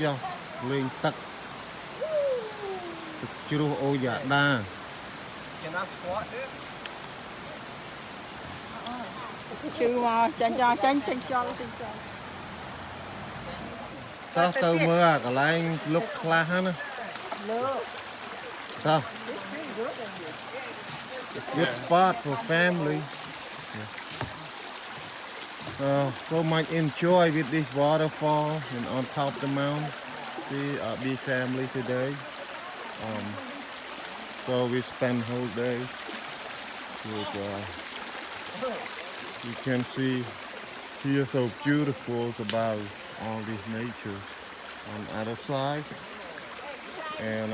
cho lên tắc chưa ô dạ đa Can I squat this? Chứ mà chanh cho sao tao mơ cả lại lúc la hả sao good spot for family. So much enjoy with this waterfall and on top of the mountain. See our big family today. So we spend whole day with, you can see here so beautiful about all this nature on the other side. And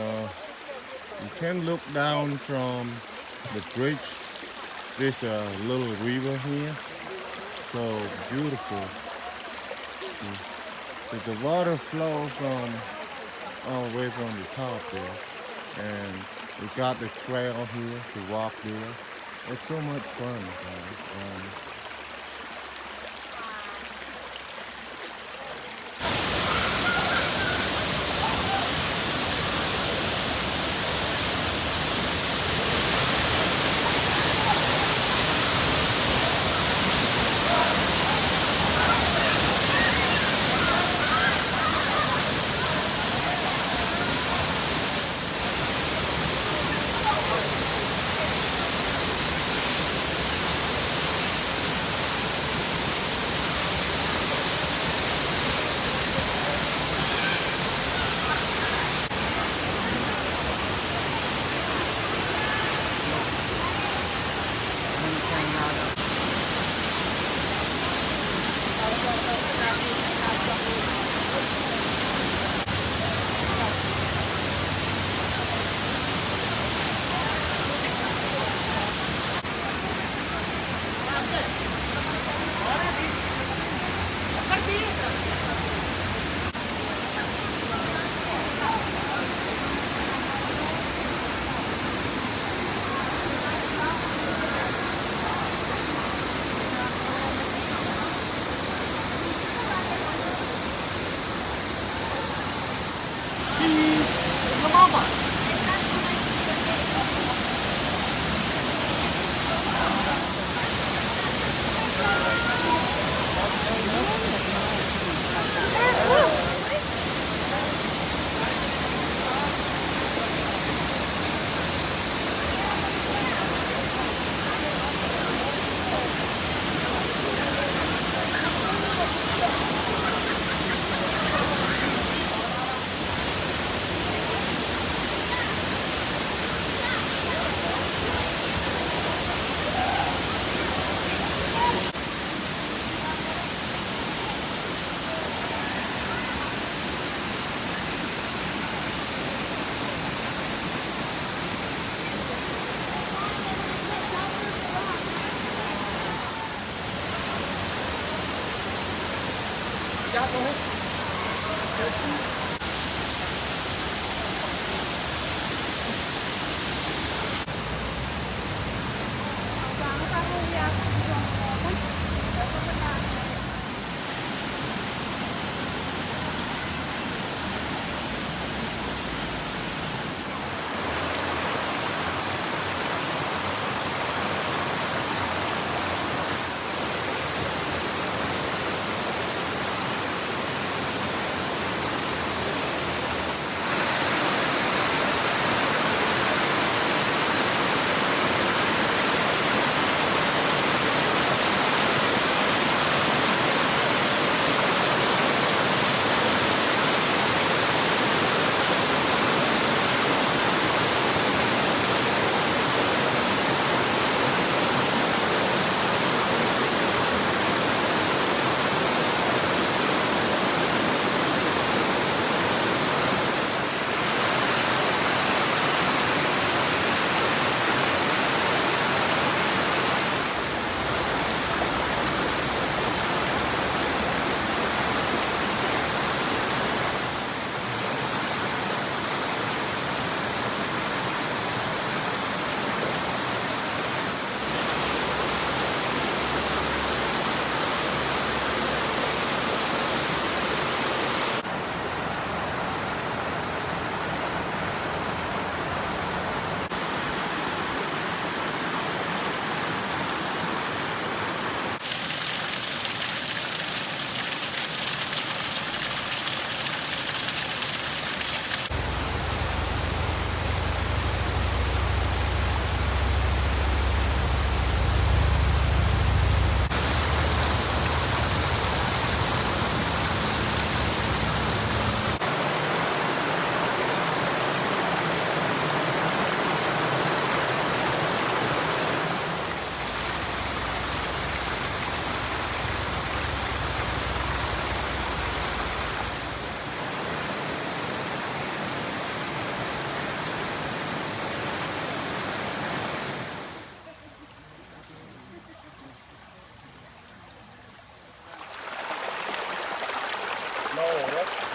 you can look down from the bridge. There's a little river here. So beautiful. There's the water flow from all the way from the top there. And we got the trail here to walk there. It's so much fun, guys.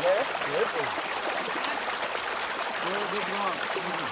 Yeah, it's slippery. Good, good job.